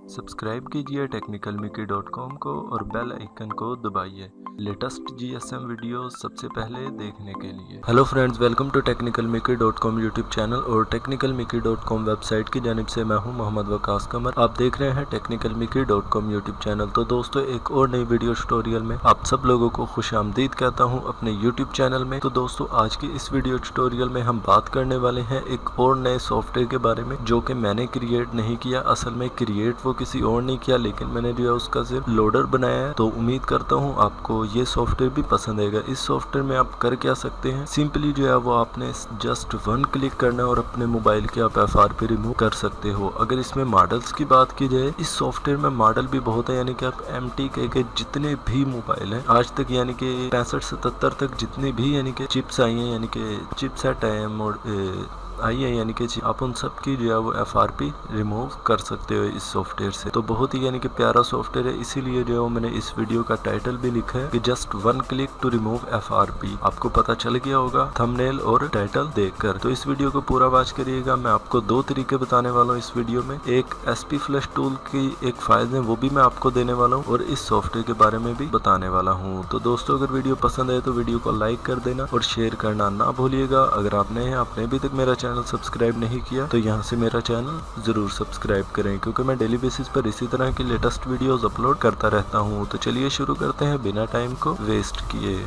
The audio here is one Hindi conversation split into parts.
सब्सक्राइब कीजिए टेक्निकलमिकी.com को और बेल आइकन को दबाइए लेटेस्ट जीएसएम वीडियो सबसे पहले देखने के लिए। Hello friends, welcome to technical miki dot com YouTube channel और टेक्निकलमिकी.com वेबसाइट की जानिब से मैं हूं मोहम्मद वकास कमर। आप देख रहे हैं टेक्निकलमिकी.com यूट्यूब चैनल। तो दोस्तों, एक और नई वीडियो ट्यूटोरियल में आप सब लोगों को खुशामदीद कहता हूं अपने यूट्यूब चैनल में। तो दोस्तों, आज की इस वीडियो ट्यूटोरियल में हम बात करने वाले हैं एक और नए सॉफ्टवेयर के बारे में जो कि मैंने क्रिएट नहीं किया। असल में क्रिएट वो किसी और ने किया, लेकिन मैंने जो है उसका सिर्फ लोडर बनाया है। तो उम्मीद करता हूँ आपको ये सॉफ्टवेयर भी पसंद आएगा। इस सॉफ्टवेयर में आप कर क्या सकते हैं, सिंपली जो है वो आपने जस्ट वन क्लिक करना है और अपने मोबाइल के आप FRP रिमूव कर सकते हो। अगर इसमें मॉडल्स की बात की जाए, इस सॉफ्टवेयर में मॉडल भी बहुत है, यानी कि आप MTK के जितने भी मोबाइल हैं आज तक, यानी कि 65-77 तक जितने भी यानी कि चिप्स आई हैं, यानी कि चिपसेट आई है, यानी कि आप उन सब की जो है वो FRP रिमूव कर सकते हो इस सॉफ्टवेयर से। तो बहुत ही यानी कि प्यारा सॉफ्टवेयर है, इसीलिए जो है मैंने इस वीडियो का टाइटल भी लिखा है कि just one click to remove FRP। आपको पता चल गया होगा थंबनेल और टाइटल देखकर। तो इस वीडियो को पूरा वॉच करिएगा। मैं आपको दो तरीके बताने वाला हूँ इस वीडियो में। एक SP फ्लैश टूल की एक फाइल है, वो भी मैं आपको देने वाला हूँ और इस सॉफ्टवेयर के बारे में भी बताने वाला हूँ। तो दोस्तों, अगर वीडियो पसंद आए तो वीडियो को लाइक कर देना और शेयर करना ना भूलिएगा। अगर आप नए हैं, आपने अभी तक मेरा चैनल सब्सक्राइब नहीं किया तो यहाँ से मेरा चैनल जरूर सब्सक्राइब करें, क्योंकि मैं डेली बेसिस पर इसी तरह की लेटेस्ट वीडियोस अपलोड करता रहता हूँ। तो चलिए शुरू करते हैं बिना टाइम को वेस्ट किए।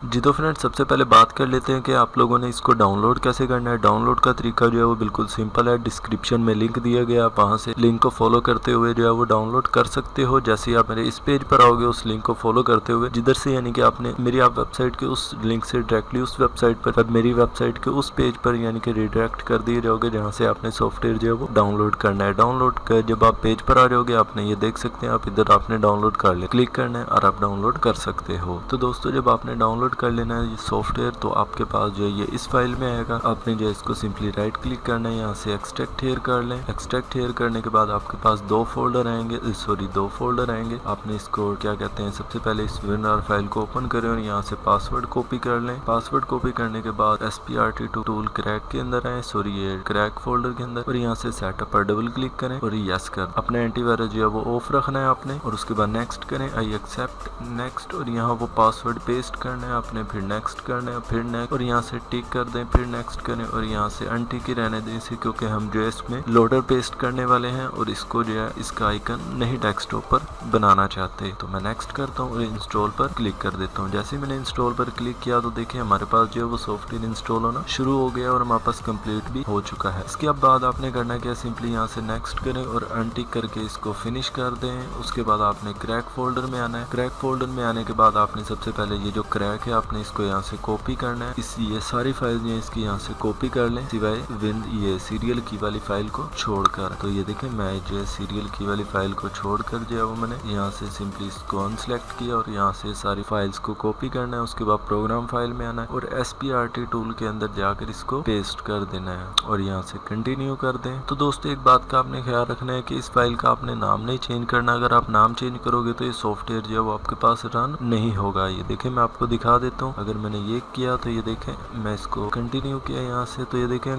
जी तो फ्रेंड्स, सबसे पहले बात कर लेते हैं कि आप लोगों ने इसको डाउनलोड कैसे करना है। डाउनलोड का तरीका जो है वो बिल्कुल सिंपल है। डिस्क्रिप्शन में लिंक दिया गया, आप वहाँ से लिंक को फॉलो करते हुए जो है वो डाउनलोड कर सकते हो। जैसे ही आप मेरे इस पेज पर आओगे, उस लिंक को फॉलो करते हुए जिधर से यानी कि आपने मेरी आप वेबसाइट के उस लिंक से डायरेक्टली उस वेबसाइट पर मेरी वेबसाइट के उस पेज पर यानी कि रिडायरेक्ट कर दिए जाओगे, जहाँ से आपने सॉफ्टवेयर जो है वो डाउनलोड करना है। डाउनलोड कर जब आप पेज पर आ जाओगे, आपने ये देख सकते हैं, आप इधर आपने डाउनलोड कर ले क्लिक करना है और आप डाउनलोड कर सकते हो। तो दोस्तों, जब आपने डाउनलोड कर लेना है ये सॉफ्टवेयर, तो आपके पास जो है ये इस फाइल में आएगा। आपने जो है इसको सिंपली राइट क्लिक करना है, यहाँ से एक्सट्रैक्ट हियर कर लें। एक्सट्रैक्ट हियर करने के बाद आपके पास दो फोल्डर आएंगे। आपने इसको क्या कहते हैं, सबसे पहले इस WinRAR फाइल को ओपन करें और यहाँ से पासवर्ड कॉपी कर लें। पासवर्ड कॉपी करने के बाद SPRT टूल क्रैक के अंदर आए, ये क्रैक फोल्डर के अंदर, और यहाँ से सेटअप पर डबल क्लिक करें और यस कर अपना एंटीवायरस जो है वो ऑफ रखना है आपने। और उसके बाद नेक्स्ट करें, आई एक्सेप्ट नेक्स्ट, और यहाँ वो पासवर्ड पेस्ट करना है आपने, फिर नेक्स्ट करना है, फिर नेक्स्ट, और यहाँ से टिक कर दें, फिर नेक्स्ट करें और यहाँ से अनटिक ही रहने दें इसे, क्योंकि हम जो है इसमें लोडर पेस्ट करने वाले हैं और इसको जो है इसका आइकन नहीं डेस्कटॉप पर बनाना चाहते। तो मैं नेक्स्ट करता हूँ और इंस्टॉल पर क्लिक कर देता हूँ। जैसे ही मैंने इंस्टॉल पर क्लिक किया तो देखिए हमारे पास जो है वो सॉफ्टवेयर इंस्टॉल होना शुरू हो गया और हमारे पास कंप्लीट भी हो चुका है। इसके बाद आपने करना क्या, सिंपली यहाँ से नेक्स्ट करें और अनटिक करके इसको फिनिश कर दें। उसके बाद आपने क्रैक फोल्डर में आना है। क्रैक फोल्डर में आने के बाद आपने सबसे पहले ये जो क्रैक है आपने इसको यहाँ से कॉपी करना है। ये सारी फाइल जो है इसकी यहाँ से कॉपी कर लें, सिवाय ये सीरियल की वाली फाइल को छोड़कर। तो ये देखें, मैं जो है सीरियल की वाली फाइल को छोड़कर जो है वो मैंने यहाँ से सिंपली इसको अनसेलेक्ट किया और यहाँ से सारी फाइल्स को कॉपी करना है। उसके बाद प्रोग्राम फाइल में आना है और SPRT टूल के अंदर जाकर इसको पेस्ट कर देना है और यहाँ से कंटिन्यू कर दें। तो दोस्तों, एक बात का आपने ख्याल रखना है कि इस फाइल का आपने नाम नहीं चेंज करना। अगर आप नाम चेंज करोगे तो ये सॉफ्टवेयर जो है वो आपके पास रन नहीं होगा। ये देखें, मैं आपको दिखा देता हूँ। अगर मैंने ये किया तो ये देखें, मैं इसको कंटिन्यू किया यहाँ से, तो ये देखें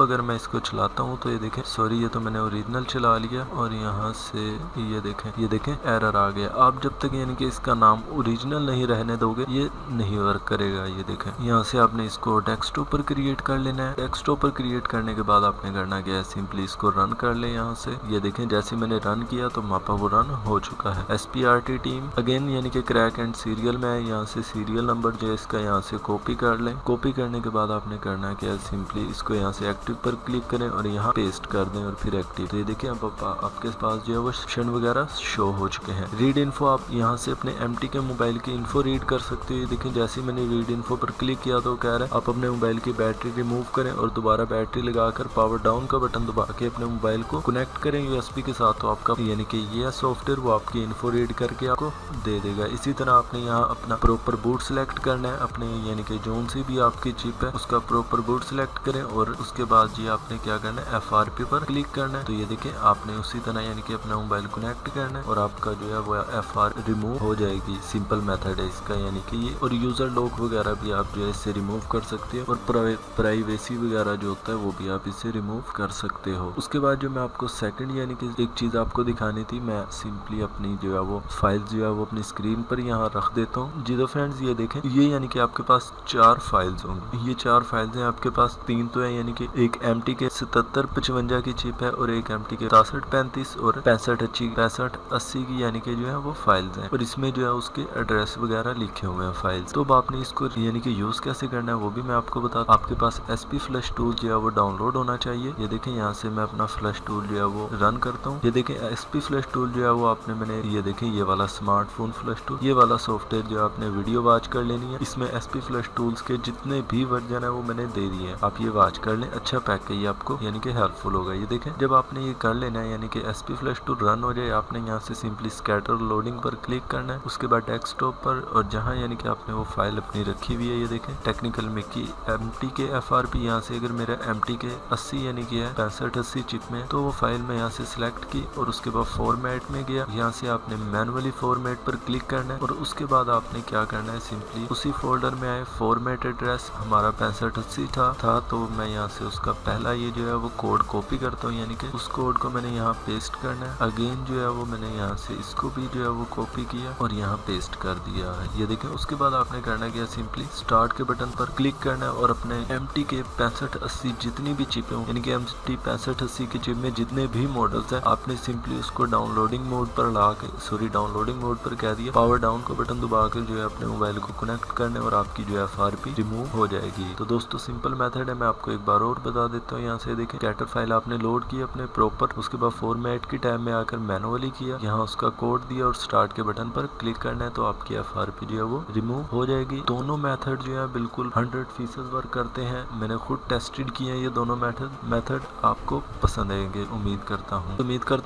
अगर मैं इसको चलाता हूँ तो ये देखें, सॉरी ये तो मैंने ओरिजिनल चला लिया और यहाँ से ये देखें एरर आ गया। आप जब तक यानी कि इसका नाम ओरिजिनल नहीं रहने दोगे ये नहीं वर्क करेगा। ये देखें, यहाँ से आपने इसको डेस्कटॉप पर क्रिएट कर लेना है। डेस्कटॉप पर क्रिएट करने के बाद आपने करना क्या है, सिंपली इसको रन कर ले यहाँ से। ये देखें, जैसे मैंने रन किया तो मापा वो रन हो चुका है। SPRT टीम अगेन यानी कि क्रैक एंड सीरियल में है, यहाँ से सीरियल नंबर जो है इसका यहाँ से कॉपी कर लें। कॉपी करने के बाद आपने करना क्या है, सिंपली इसको यहाँ से एक्टिव पर क्लिक करें और यहाँ पेस्ट कर दें और फिर एक्टिव। तो ये देखिए अब आपके पास जो है वो सेक्शन वगैरह शो हो चुके हैं। रीड इन्फो, आप यहाँ से अपने MTK मोबाइल की इन्फो रीड कर सकते हो। ये देखें, जैसे मैंने रीड इन्फो पर क्लिक किया तो कह रहा है आप अपने मोबाइल की बैटरी रिमूव करें और दोबारा बैटरी लगाकर पावर डाउन का बटन दबा के अपने मोबाइल को कनेक्ट करें USB के साथ। तो आपका यानी कि ये सॉफ्टवेयर वो आपकी इन्फो रीड करके आपको दे देगा। इसी तरह आपने यहाँ अपना प्रॉपर बूट सेलेक्ट सिलेक्ट करना है अपने यानी कि जोन सी भी आपकी चिप है उसका प्रॉपर बोर्ड सिलेक्ट करें और उसके बाद जी आपने क्या करना है FRP पर क्लिक करना है। तो ये देखिए आपने उसी तरह यानी कि अपना मोबाइल कनेक्ट करना है और आपका जो है वो FR रिमूव हो जाएगी। सिंपल मेथड है इसका यानी कि ये, और यूजर लॉक वगैरह भी आप जो है इससे रिमूव कर सकते हो और प्राइवेसी वगैरह जो होता है वो भी आप इससे रिमूव कर सकते हो। उसके बाद जो मैं आपको सेकंड यानी कि एक चीज आपको दिखानी थी, मैं सिंपली अपनी जो है वो फाइल जो है वो अपनी स्क्रीन पर यहाँ रख देता हूँ जी। तो फ्रेंड्स ये देखें, ये यानी कि आपके पास 4 फाइल्स होंगी। ये 4 फाइल्स हैं आपके पास, 3 तो है यानी कि एक MT के 7755 की चिप है और एक MT के 6335 और 6580 की यानी कि जो है वो फाइल्स हैं और इसमें जो है उसके एड्रेस वगैरह लिखे हुए हैं फाइल्स। तो अब आपने इसको यानी कि यूज कैसे करना है वो भी मैं आपको बता। आपके पास SP फ्लैश टूल जो है वो डाउनलोड होना चाहिए। ये देखें यहाँ से मैं अपना फ्लैश टूल जो है वो रन करता हूँ। ये देखें SP फ्लैश टूल जो है वो आपने मैंने ये देखें ये वाला स्मार्टफोन फ्लैश टूल, ये वाला सॉफ्टवेयर जो आपने वीडियो वॉच कर लेनी है। इसमें SP फ्लैश टूल्स के जितने भी वर्जन है वो मैंने दे दिए हैं, आप ये वॉच कर लें। अच्छा पैक है ये आपको यानी कि हेल्पफुल होगा। ये देखें जब आपने ये कर लेना है यानी कि SP फ्लैश टूल रन हो जाए, आपने यहाँ से सिंपली स्कैटर लोडिंग पर क्लिक करना है। उसके बाद डेस्कटॉप पर और जहाँ यानी कि आपने वो फाइल अपनी रखी हुई है, ये देखें टेक्निकल मिक्की MT के FRP, यहाँ से अगर मेरा MT के 80 यानी कि है 6580 चिप में, तो वो फाइल मैं यहाँ से सिलेक्ट की और उसके बाद फॉर्मेट में गया। यहाँ से आपने मैनुअली फॉर्मेट पर क्लिक करना है और उसके बाद आपने क्या करना है, सिंपली उसी फोल्डर में आए, फॉर्मेट एड्रेस हमारा 6580 था तो मैं यहाँ से उसका पहला ये जो है वो कोड कॉपी करता हूँ, यानी कि उस कोड को मैंने यहाँ पेस्ट करना है। अगेन जो है वो मैंने यहाँ से इसको भी जो है वो कॉपी किया और यहाँ पेस्ट कर दिया है। ये देखें उसके बाद आपने करना क्या, सिंपली स्टार्ट के बटन पर क्लिक करना है और अपने MT के 6580 जितनी भी चिपें हो यानी कि MT 6580 की चिप में जितने भी मॉडल्स हैं, आपने सिंपली उसको डाउनलोडिंग मोड पर ला के डाउनलोडिंग मोड पर कह दिया, पावर डाउन को बटन दबा कर जो है अपने मोबाइल को कनेक्ट करने और आपकी जो है FRP रिमूव हो जाएगी। तो दोस्तों सिंपल मेथड है, मैं आपको एक बार और बता देता हूँ। यहाँ से देखें कैटर फाइल आपने लोड की अपने प्रॉपर, उसके बाद फॉर्मेट की टाइम में आकर मैनुअली किया, यहाँ उसका कोड दिया और स्टार्ट के बटन पर क्लिक करना है तो आपकी FRP जो है वो रिमूव हो जाएगी। दोनों मेथड जो है बिल्कुल 100% वर्क करते हैं, मैंने खुद टेस्टेड किए हैं ये दोनों मेथड आपको पसंद आएंगे उम्मीद करता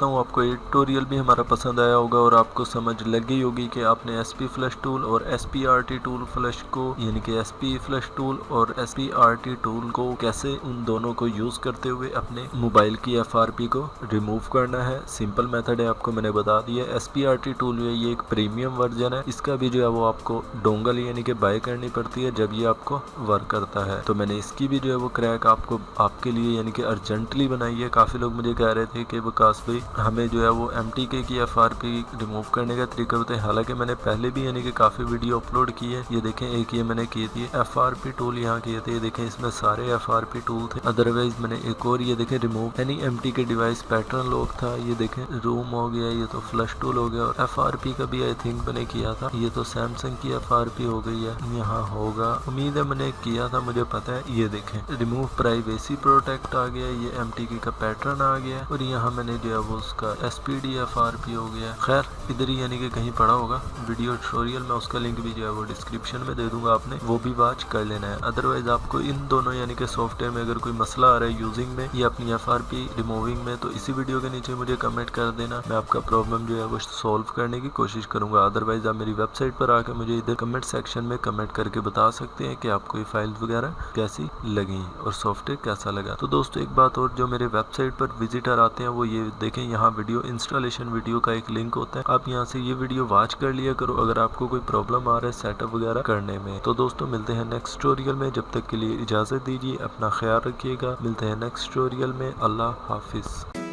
हूँ। आपको ये ट्यूटोरियल भी हमारा पसंद आया होगा और आपको समझ लग गई होगी कि आपने SP फ्लैश टूल और SPRT टूल फ्लैश को यानी कि SP फ्लैश टूल और SPRT टूल को कैसे उन दोनों को यूज करते हुए अपने मोबाइल की FRP को रिमूव करना है। सिंपल मेथड है, आपको मैंने बता दिया। SPRT टूल जो है ये एक प्रीमियम वर्जन है, इसका भी जो है वो आपको डोंगल यानी कि बाय करनी पड़ती है जब ये आपको वर्क करता है। तो मैंने इसकी भी जो है वो क्रैक आपके लिए यानी कि अर्जेंटली बनाई है। काफी लोग मुझे कह रहे थे कि विकास भाई हमें जो है वो MTK की FRP रिमूव करने का तरीका बताए, हालांकि मैंने पहले भी यानी कि काफी वीडियो अपलोड की है। ये देखें एक ये मैंने की थी FRP टूल यहाँ किए थे, ये देखें इसमें सारे FRP टूल थे। अदरवाइज मैंने एक और ये देखें remove any MTK device pattern lock था, ये देखें रूम हो गया, ये तो फ्लश टूल हो गया और FRP का भी आई थिंक मैंने किया था। ये तो सैमसंग की FRP हो गई है, यहाँ होगा उम्मीद है मैंने किया था, मुझे पता है। ये देखें रिमूव प्राइवेसी प्रोटेक्ट आ गया, ये MTK का पैटर्न आ गया और यहाँ मैंने जो है वो उसका SPD FRP हो गया। खैर इधर ही यानी कि कहीं पड़ा होगा वीडियो ट्यूटोरियल में, उसका लिंक भी जो है वो डिस्क्रिप्शन में दे दूंगा, आपने वो भी वॉच कर लेना है। अदरवाइज आपको इन दोनों यानी कि सॉफ्टवेयर में अगर कोई मसला आ रहा है यूजिंग में या अपनी FRP रिमूविंग में, तो इसी वीडियो के नीचे मुझे कमेंट कर देना, मैं आपका प्रॉब्लम जो है वो सॉल्व करने की कोशिश करूंगा। अदरवाइज आप मेरी वेबसाइट पर आकर मुझे इधर कमेंट सेक्शन में कमेंट करके बता सकते हैं कि आपको ये फाइल्स वगैरह कैसी लगी और सॉफ्टवेयर कैसा लगा। तो दोस्तों एक बात और, जो मेरे वेबसाइट पर विजिटर आते हैं वो ये देखें, यहाँ वीडियो इंस्टॉलेशन वीडियो का एक लिंक होता है, आप यहाँ से ये वीडियो वॉच कर लिया करो अगर आपको कोई प्रॉब्लम आ रहा है सेटअप वगैरह करने में। तो दोस्तों मिलते हैं नेक्स्ट ट्यूटोरियल में, जब तक के लिए इजाजत दीजिए, अपना ख्याल रखिएगा, मिलते हैं नेक्स्ट ट्यूटोरियल में। अल्लाह हाफिज।